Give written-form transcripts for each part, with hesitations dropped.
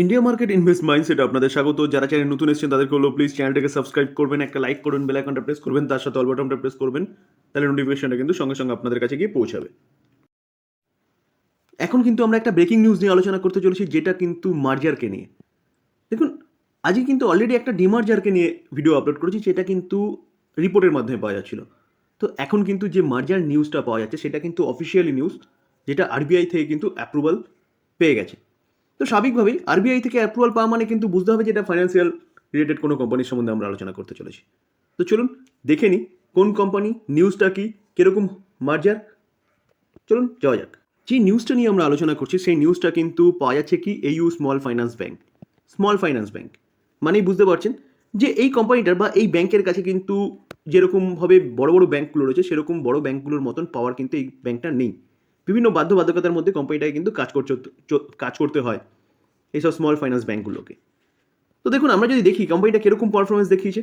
India market invest mindset আপনাদের স্বাগত। যারা চ্যানেল নতুন এসেছেন তাদেরকে হলো প্লিজ চ্যানেলটাকে সাবস্ক্রাইব করবেন, একটা লাইক করবেন, বেল আইকনটা প্রেস করবেন, তার সাথে অল বাটনটা প্রেস করবেন, তাহলে নোটিফিকেশনটা কিন্তু সঙ্গে সঙ্গে আপনাদের কাছে গিয়ে পৌঁছাবে। এখন কিন্তু আমরা একটা ব্রেকিং নিউজ নিয়ে আলোচনা করতে চলেছি, যেটা কিন্তু মার্জারকে নিয়ে। দেখুন, আজকে কিন্তু অলরেডি একটা ডিমার্জারকে নিয়ে ভিডিও আপলোড করেছি, যেটা কিন্তু রিপোর্টের মাধ্যমে পাওয়া যাচ্ছিল। তো এখন কিন্তু যে মার্জার নিউজটা পাওয়া যাচ্ছে সেটা কিন্তু অফিসিয়ালি নিউজ, যেটা আরবিআই থেকে কিন্তু অ্যাপ্রুভাল পেয়ে গেছে। তো স্বাভাবিকভাবেই আরবিআই থেকে অ্যাপ্রুভাল পাওয়া মানে কিন্তু বুঝতে হবে যে এটা ফাইন্যান্সিয়াল রিলেটেড কোনো কোম্পানির সম্বন্ধে আমরা আলোচনা করতে চলেছি। তো চলুন দেখে নিই কোন কোম্পানি, নিউজটা কি, কীরকম মার্জার। চলুন যাওয়া যাক। যে নিউজটা নিয়ে আমরা আলোচনা করছি সেই নিউজটা কিন্তু পাওয়া যাচ্ছে কি এইউ small finance bank. Small finance bank মানেই বুঝতে পারছেন যে এই কোম্পানিটার বা এই ব্যাংকের কাছে কিন্তু যেরকমভাবে বড় বড় ব্যাঙ্কগুলো রয়েছে সেরকম বড় ব্যাঙ্কগুলোর মতন পাওয়ার কিন্তু এই ব্যাঙ্কটা নেই। বিভিন্ন বাধ্যবাধকতার মধ্যে কোম্পানিটাকে কিন্তু কাজ করতে হয় এইসব স্মল ফাইন্যান্স ব্যাঙ্কগুলোকে। তো দেখুন, আমরা যদি দেখি কোম্পানিটা কীরকম পারফরমেন্স দেখিয়েছে,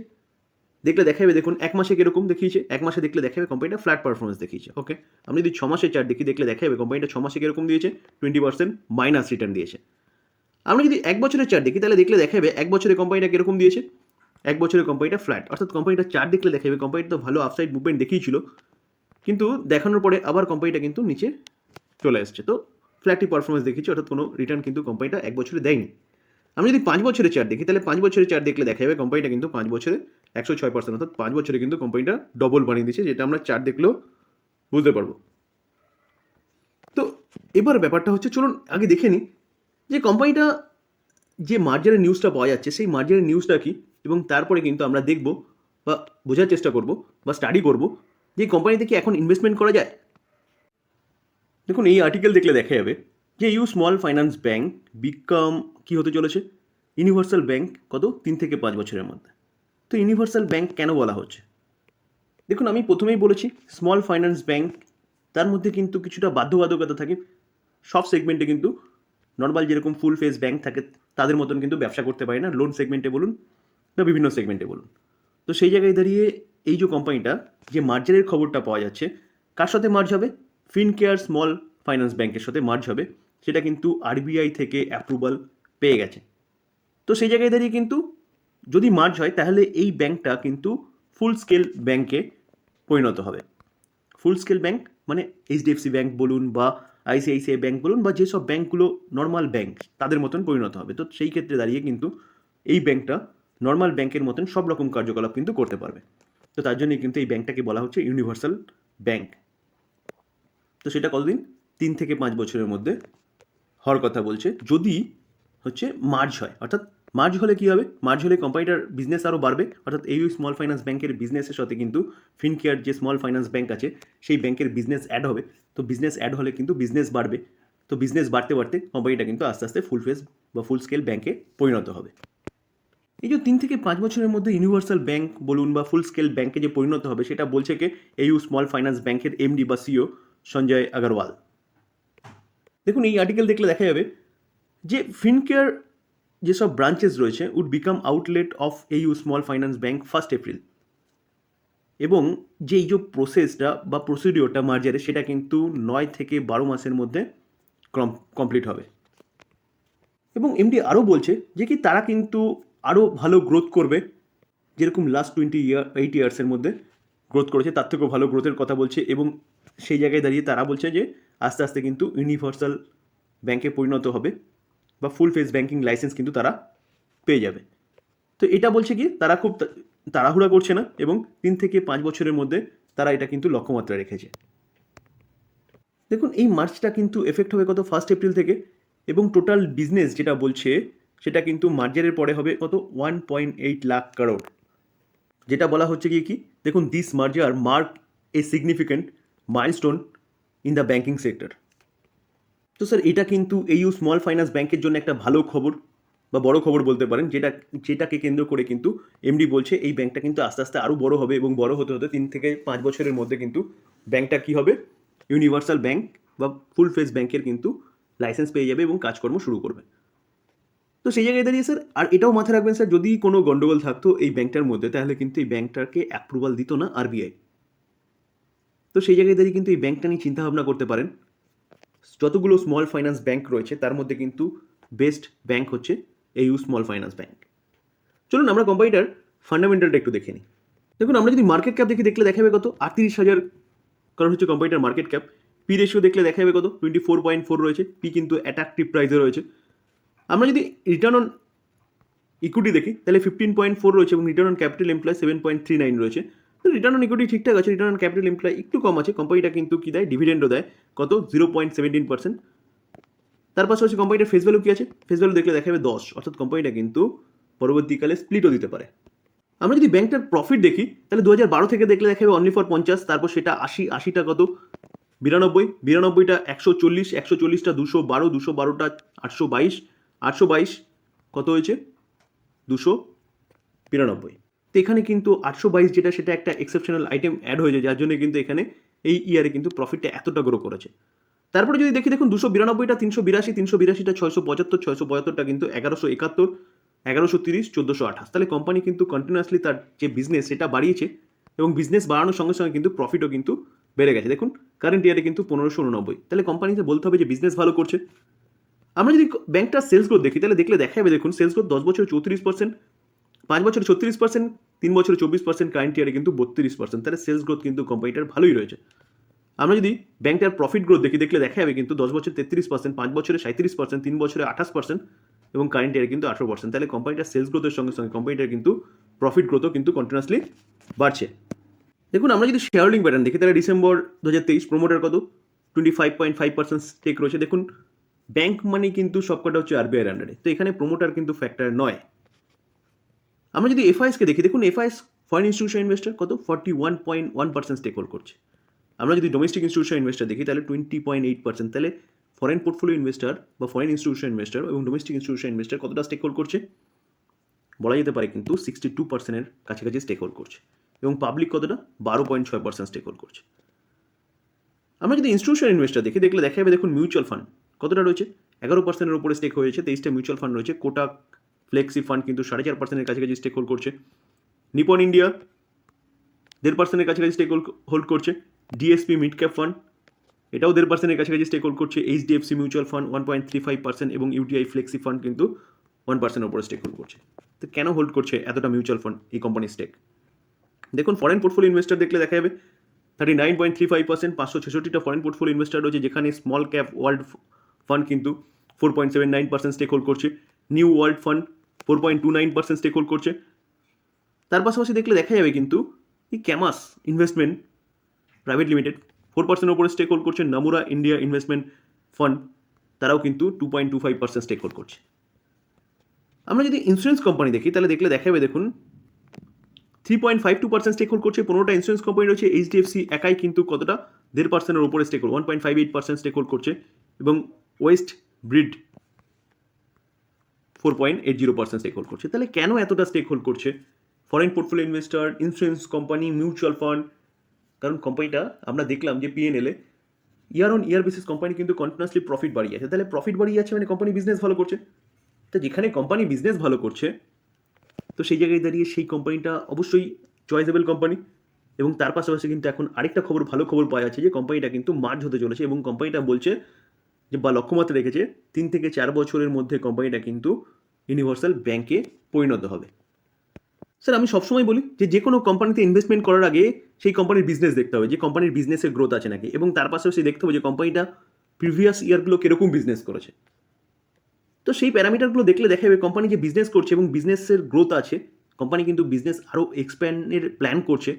দেখলে দেখাবে। দেখুন এক মাসে কীরকম দেখিয়েছে, এক মাসে দেখলে দেখাবে কোম্পানিটা ফ্ল্যাট পারফরমেন্স দেখিয়েছে। ওকে, আমি যদি 6 মাসের চার্ট দেখি, দেখলে দেখাবে কোম্পানিটা 6 মাসে কীরকম দিয়েছে, 20% মাইনাস রিটার্ন দিয়েছে। আমরা যদি এক বছরের চার্ট দেখি তাহলে দেখলে দেখাবে এক বছরে কোম্পানিটা কীরকম দিয়েছে, এক বছরে কোম্পানিটা ফ্ল্যাট। অর্থাৎ কোম্পানিটা চার্ট দেখলে দেখাবে কোম্পানিটা তো ভালো আপসাইড মুভমেন্ট দেখিয়েছিল, কিন্তু দেখানোর পরে আবার কোম্পানিটা কিন্তু নিচে চলে আসছে। তো ফ্ল্যাটই পারফরমেন্স দেখিয়েছে, অর্থাৎ কোনো রিটার্ন কিন্তু কোম্পানিটা এক বছরে দেয়নি। আমি যদি 5 বছরের চার্ট দেখি তাহলে 5 বছরের চার্ট দেখলে দেখা যাবে কোম্পানিটা কিন্তু 5 বছরে 106%, অর্থাৎ 5 বছরে কিন্তু কোম্পানিটা ডবল বানিয়ে দিয়েছে, যেটা আমরা চার্ট দেখলেও বুঝতে পারবো। তো এবার ব্যাপারটা হচ্ছে, চলুন আগে দেখে নিই যে কোম্পানিটা যে মার্জারের নিউজটা পাওয়া যাচ্ছে সেই মার্জারের নিউজটা কি, এবং তারপরে কিন্তু আমরা দেখব বা বোঝার চেষ্টা করব বা স্টাডি করব যে কোম্পানিতে কি এখন ইনভেস্টমেন্ট করা যায়। দেখুন, এই আর্টিকেল দেখলে দেখা যাবে যে AU small finance bank become কি হতে চলেছে, ইউনিভার্সাল ব্যাঙ্ক কত 3 থেকে 5 বছরের মধ্যে। তো ইউনিভার্সাল ব্যাঙ্ক কেন বলা হচ্ছে? দেখুন, আমি প্রথমেই বলেছি স্মল ফাইন্যান্স ব্যাঙ্ক, তার মধ্যে কিন্তু কিছুটা বাধ্যবাধকতা থাকে। সব সেগমেন্টে কিন্তু নর্মাল যেরকম ফুল ফেস ব্যাঙ্ক থাকে তাদের মতন কিন্তু ব্যবসা করতে পারে না, লোন সেগমেন্টে বলুন বা বিভিন্ন সেগমেন্টে বলুন। তো সেই জায়গায় দাঁড়িয়ে এই যে কোম্পানিটা যে মার্জারের খবরটা পাওয়া যাচ্ছে, কার সাথে মার্জ হবে? ফিনকেয়ার স্মল ফাইন্যান্স ব্যাঙ্কের সাথে মার্জ হবে, সেটা কিন্তু আরবিআই থেকে অ্যাপ্রুভাল পেয়ে গেছে। তো সেই জায়গায় দাঁড়িয়ে কিন্তু যদি মার্জ হয় তাহলে এই ব্যাঙ্কটা কিন্তু ফুল স্কেল ব্যাঙ্কে পরিণত হবে। ফুল স্কেল ব্যাঙ্ক মানে এইচডিএফসি ব্যাঙ্ক বলুন বা আইসিআইসিআই ব্যাঙ্ক বলুন বা যেসব ব্যাঙ্কগুলো নর্মাল ব্যাঙ্ক তাদের মতন পরিণত হবে। তো সেই ক্ষেত্রে দাঁড়িয়ে কিন্তু এই ব্যাঙ্কটা নর্মাল ব্যাঙ্কের মতন সব রকম কার্যকলাপ কিন্তু করতে পারবে। তো তার জন্যই কিন্তু এই ব্যাঙ্কটাকে বলা হচ্ছে ইউনিভার্সাল ব্যাঙ্ক। তো সেটা কতদিন? 3 থেকে 5 বছরের মধ্যে হওয়ার কথা বলছে, যদি হচ্ছে মার্জ হয়। অর্থাৎ মার্জ হলে কী হবে? মার্জ হলে কোম্পানিটার বিজনেস আরও বাড়বে, অর্থাৎ এই স্মল ফাইন্যান্স ব্যাঙ্কের বিজনেসের সাথে কিন্তু ফিনকেয়ার যে স্মল ফাইন্যান্স ব্যাঙ্ক আছে সেই ব্যাঙ্কের বিজনেস অ্যাড হবে। তো বিজনেস অ্যাড হলে কিন্তু বিজনেস বাড়বে। তো বিজনেস বাড়তে বাড়তে কোম্পানিটা কিন্তু আস্তে আস্তে ফুল ফেস বা ফুল স্কেল ব্যাঙ্কে পরিণত হবে। এই যে 3 থেকে 5 বছরের মধ্যে ইউনিভার্সাল ব্যাঙ্ক বলুন বা ফুল স্কেল ব্যাঙ্কে যে পরিণত হবে, সেটা বলছে কে এইউ স্মল ফাইন্যান্স ব্যাঙ্কের এমডি বা সিও সঞ্জয় আগরওয়াল। দেখুন, এই আর্টিকেল দেখলে দেখা যাবে যে ফিনকেয়ার যেসব ব্রাঞ্চেস রয়েছে would become outlet of AU small finance bank 1 April, এবং যে এই যে প্রসেসটা বা প্রসিডিওরটা মার্জারে সেটা কিন্তু 9 থেকে 12 মাসের মধ্যে কমপ্লিট হবে। এবং এমডি আরও বলছে যে কি তারা কিন্তু আরও ভালো গ্রোথ করবে, যেরকম লাস্ট 8 ইয়ার্সের মধ্যে গ্রোথ করেছে তার থেকেও ভালো গ্রোথের কথা বলছে। এবং সেই জায়গায় দাঁড়িয়ে তারা বলছে যে আস্তে আস্তে কিন্তু ইউনিভার্সাল ব্যাঙ্কে পরিণত হবে বা ফুল ফেস ব্যাঙ্কিং লাইসেন্স কিন্তু তারা পেয়ে যাবে। তো এটা বলছে কি তারা খুব তাড়াহুড়া করছে না, এবং 3 থেকে 5 বছরের মধ্যে তারা এটা কিন্তু লক্ষ্যমাত্রা রেখেছে। দেখুন, এই মার্চটা কিন্তু এফেক্ট হবে কত 1 এপ্রিল থেকে, এবং টোটাল বিজনেস যেটা বলছে সেটা কিন্তু মার্জারের পরে হবে কত 1.8 লাখ করোড়। যেটা বলা হচ্ছে কি দেখুন, this merger mark a significant milestone in the banking sector. তো স্যার, এটা কিন্তু এইউ স্মল ফাইন্যান্স ব্যাঙ্কের জন্য একটা ভালো খবর বা বড় খবর বলতে পারেন, যেটাকে কেন্দ্র করে কিন্তু এমডি বলছে এই ব্যাঙ্কটা কিন্তু আস্তে আস্তে আরও বড় হবে, এবং বড় হতে হতে 3 থেকে 5 বছরের মধ্যে কিন্তু ব্যাঙ্কটা কী হবে? ইউনিভার্সাল ব্যাঙ্ক বা ফুল ফেস ব্যাঙ্কের কিন্তু লাইসেন্স পেয়ে যাবে এবং কাজকর্ম শুরু করবে। তো সেই জায়গায় দাঁড়িয়ে স্যার আর এটাও মাথায় রাখবেন স্যার, যদি কোনো গন্ডগোল থাকতো এই ব্যাঙ্কটার মধ্যে তাহলে কিন্তু এই ব্যাঙ্কটাকে অ্যাপ্রুভাল দিত না আরবিআই। তো সেই জায়গায় দাঁড়িয়ে কিন্তু এই ব্যাঙ্কটা নিয়ে চিন্তাভাবনা করতে পারেন। যতগুলো স্মল ফাইন্যান্স ব্যাঙ্ক রয়েছে তার মধ্যে কিন্তু বেস্ট ব্যাঙ্ক হচ্ছে AU স্মল ফাইন্যান্স ব্যাঙ্ক। চলুন আমরা কোম্পানিটার ফান্ডামেন্টালটা একটু দেখে নিই। দেখুন, আমরা যদি মার্কেট ক্যাপ দেখলে দেখা যাবে কত 38,000 কারণ হচ্ছে কোম্পানিটার মার্কেট ক্যাপ। পি রেশিও দেখলে দেখা যাবে কত 24.4 রয়েছে। পি কিন্তু অ্যাট্রাকটিভ প্রাইসে রয়েছে। আমরা যদি রিটার্ন অন ইকুইটি দেখি তাহলে 15.4 রয়েছে এবং রিটার্ন অন ক্যাপিটাল এমপ্লয় 7.39 রয়েছে। তো রিটার্ন অন ইকুইটি ঠিকঠাক আছে, রিটার্ন অন ক্যাপিটাল এমপ্লয় একটু কম আছে। কোম্পানিটা কিন্তু কী দেয়, ডিভিডেন্ডও দেয় কত 0.17%। তার পাশাপাশি কোম্পানিটার ফেস ভ্যালু কী আছে, ফেস ভ্যালু দেখলে দেখা যাবে 10, অর্থাৎ কোম্পানিটা কিন্তু পরবর্তীকালে স্প্লিটও দিতে পারে। আমরা যদি ব্যাংকটার প্রফিট দেখি তাহলে 2012 থেকে দেখলে দেখা যাবে অনলি ফর 50, তারপর সেটা 80, 80টা কত 92, 92টা 140, 140টা 212, 212টা 822, 822 কত হয়েছে 292। তো এখানে কিন্তু 822 যেটা সেটা একটা এক্সেপশনাল আইটেম অ্যাড হয়েছে, যার জন্য কিন্তু এখানে এই ইয়ারে কিন্তু প্রফিটটা এতটা গ্রো করেছে। তারপরে যদি দেখি দেখুন 292টা 382, 382টা 675, 675টা কিন্তু 1171, 1130, 1428। তাহলে কোম্পানি কিন্তু কন্টিনিউয়াসলি তার যে বিজনেস সেটা বাড়িয়েছে এবং বিজনেস বাড়ানোর সঙ্গে সঙ্গে কিন্তু প্রফিটও কিন্তু বেড়ে গেছে। দেখুন কারেন্ট ইয়ারে কিন্তু 1589। তাহলে কোম্পানিতে বলতে হবে যে বিজনেস ভালো করছে। আমরা যদি ব্যাংকটার সেলস গ্রোথ দেখি তাহলে দেখলে দেখা যাবে দেখুন সেলস গ্রোথ 10 বছরে 34%, 5 বছরে 36%, 3 বছরে 24%, কারেন্ট ইয়ারে কিন্তু 32%। তাহলে সেলস গ্রোথ কিন্তু কোম্পানিটার ভালোই রয়েছে। আমরা যদি ব্যাংকটার প্রফিট গ্রোথ দেখি দেখলে দেখা যাবে কিন্তু 10 বছরে 33%, 5 বছরে 37%, 3 বছরে 28% এবং কারেন্ট ইয়ারে কিন্তু 18%। তাহলে কোম্পানিটার সেলস গ্রোথের সঙ্গে সঙ্গে কোম্পানিটার কিন্তু প্রফিট গ্রোথও কিন্তু কন্টিনিউয়াসলি বাড়ছে। দেখুন আমরা যদি শেয়ার হোল্ডিং প্যাটার্ন দেখি তাহলে ডিসেম্বর 2023 প্রমোটার কত 25.5% স্টেক রয়েছে। দেখুন ব্যাংক মানি কিন্তু সবকটা হচ্ছে আরবিআই আন্ডারে, তো এখানে প্রমোটার কিন্তু ফ্যাক্টর নয়। আমরা যদি এফআইএসকে দেখি দেখুন এফআইএস ফরেন ইনস্টিটিউশন ইনভেস্টর কত 41.1% স্টেক হোল্ড করছে। আমরা যদি ডোমেস্টিক ইনস্টিটিউশন ইনভেস্টর দেখি তাহলে 20.8%। তাহলে ফরেন পোর্টফোলিও ইনভেস্টর বা ফরেন ইনস্টিটিউশন ইনভেস্টর এবং ডোমেস্টিক ইনস্টিটিউশন ইনভেস্টর কতটা স্টেক হোল্ড করছে বলা যেতে পারে কিন্তু 62%-এর কাছাকাছি স্টেক হোল্ড করছে এবং পাবলিক কতটা 12.6% স্টেক হোল্ড করছে। আমরা যদি ইনস্টিটিউশন ইনভেস্টর দেখি দেখলে দেখা যাবে দেখুন মিউচুয়াল ফান্ড কতটা রয়েছে 11%-এর উপরে স্টেক হয়েছে। 23টা মিউচুয়াল ফান্ড রয়েছে। কোটাক ফ্লেক্সি ফান্ড কিন্তু 4.5%-এর কাছাকাছি স্টেক হোল্ড করছে। নিপন ইন্ডিয়া 1.5%-এর কাছাকাছি স্টেক হোল্ড করছে। ডিএসপি মিড ক্যাপ ফান্ড এটাও 1.5%-এর কাছাকাছি স্টেক হোল্ড করছে। এইচডিএফসি মিউচুয়াল ফান্ড 1.35% এবং ইউটিআই ফ্লেক্সি ফান্ড কিন্তু 1%-এর উপরে স্টেক হোল্ড করছে। তো কেন হোল্ড করছে এতটা মিউচুয়াল ফান্ড এই কোম্পানির স্টেক? দেখুন ফরেন পোর্টফোলিও ইনভেস্টর দেখলে দেখা যাবে 39.35%, 566টা ফরেন পোর্টফোলিও ইনভেস্টর রয়েছে, যেখানে স্মল ক্যাপ ওয়ার্ল্ড ফান্ড কিন্তু 4.79% স্টেক হোল্ড করছে। New world fund 4.29% stake hold করছে। তার পাশাপাশি দেখলে দেখা যাবে কিন্তু এই ক্যামাস ইনভেস্টমেন্ট প্রাইভেট লিমিটেড 4%-এর উপরে স্টেক হোল্ড করছে। নামুরা ইন্ডিয়া ইনভেস্টমেন্ট ফান্ড তারাও কিন্তু 2.25% স্টেক হোল্ড করছে। আমরা যদি ইন্স্যুরেন্স কোম্পানি দেখি তাহলে দেখলে দেখা যাবে দেখুন 3.52% স্টেক হোল্ড করছে। 15টা ইন্স্যুরেন্স কোম্পানি রয়েছে। এইচডিএফসি একাই কিন্তু কতটা 1.5%-এর উপরে স্টেক হোল্ড 1.58% স্টেক হোল্ড করছে এবং ওয়েস্ট ব্রিড 4.80% স্টেক হোল্ড করছে। তাহলে কেন এতটা স্টেক হোল্ড করছে foreign portfolio investor, insurance company, mutual fund? কারণ কোম্পানিটা আমরা দেখলাম যে পিএনএলে year on year basis company কিন্তু কন্টিনিউয়াসলি প্রফিট বাড়িয়ে যাচ্ছে। তাহলে প্রফিট বাড়িয়ে যাচ্ছে মানে কোম্পানি বিজনেস ভালো করছে। তো যেখানে কোম্পানি বিজনেস ভালো করছে তো সেই জায়গায় দাঁড়িয়ে সেই কোম্পানিটা অবশ্যই চয়েসেবল কোম্পানি। এবং তার পাশাপাশি কিন্তু এখন আরেকটা খবর, ভালো খবর পাওয়া যাচ্ছে যে কোম্পানিটা কিন্তু মার্জ হতে চলেছে এবং কোম্পানিটা বলছে যে বা লক্ষ্যমাত্রা রেখেছে 3 থেকে 4 বছরের মধ্যে কোম্পানিটা কিন্তু ইউনিভার্সাল ব্যাংকে পরিণত হবে। স্যার আমি সবসময় বলি যে কোনো কোম্পানিতে ইনভেস্টমেন্ট করার আগে সেই কোম্পানির বিজনেস দেখতে হবে, যে কোম্পানির বিজনেসের গ্রোথ আছে নাকি, এবং তার পাশাপাশি দেখতে হবে যে কোম্পানিটা প্রিভিয়াস ইয়ারগুলো কীরকম বিজনেস করেছে। তো সেই প্যারামিটারগুলো দেখলে দেখা যাবে কোম্পানি যে বিজনেস করছে এবং বিজনেসের গ্রোথ আছে, কোম্পানি কিন্তু বিজনেস আরও এক্সপ্যান্ডের প্ল্যান করছে,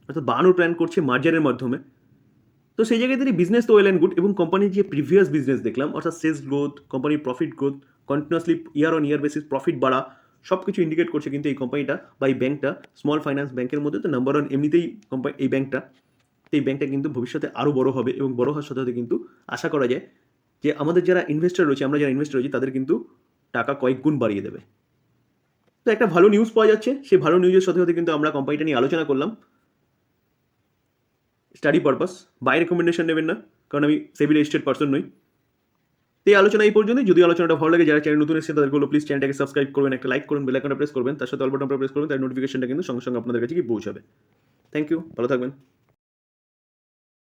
অর্থাৎ বাড়ানোর প্ল্যান করছে মার্জারের মাধ্যমে। তো সেই জায়গায় তিনি বিজনেস তো ওয়েল অ্যান্ড গুড, এবং কোম্পানির যে প্রিভিয়াস বিজনেস দেখলাম অর্থাৎ সেলস গ্রোথ, কোম্পানির profit growth, continuously year on year basis profit বাড়া, সব কিছু ইন্ডিকেট করছে কিন্তু এই কোম্পানিটা বা এই ব্যাংকটা স্মল ফাইন্যান্স ব্যাংকের মধ্যে তো নাম্বার ওয়ান এমনিতেই কোম্পানি এই ব্যাংকটা। তো এই ব্যাংকটা কিন্তু ভবিষ্যতে আরও বড় হবে এবং বড় হওয়ার সাথে সাথে কিন্তু আশা করা যায় যে আমাদের যারা ইনভেস্টর রয়েছে, আমরা যারা ইনভেস্টর রয়েছি তাদের কিন্তু টাকা কয়েক গুণ বাড়িয়ে দেবে। তো একটা ভালো নিউজ পাওয়া যাচ্ছে, সেই ভালো নিউজের সাথে সাথে কিন্তু আমরা কোম্পানিটা নিয়ে আলোচনা করলাম স্টাডি পারপাস, বাই রেকমেন্ডেশন নেবেন না, কারণ আমি সেবি রেজিস্টার্ড পার্সন নই। তো এই আলোচনা এই পর্যন্তই। যদি আলোচনাটা ভালো লাগে, যারা চ্যানেল নতুন এসেছে তাদেরকে প্লিজ চ্যানেলটাকে সাবস্ক্রাইব করবেন, একটা লাইক করুন, বেল আইকনটা প্রেস করবেন, তার সাথে অল বাটনটা প্রেস করবেন, তার নোটিফিকেশনটা কিন্তু সঙ্গে সঙ্গে আপনাদের কাছে গিয়ে পৌঁছাবে। থ্যাংক ইউ, ভালো থাকবেন।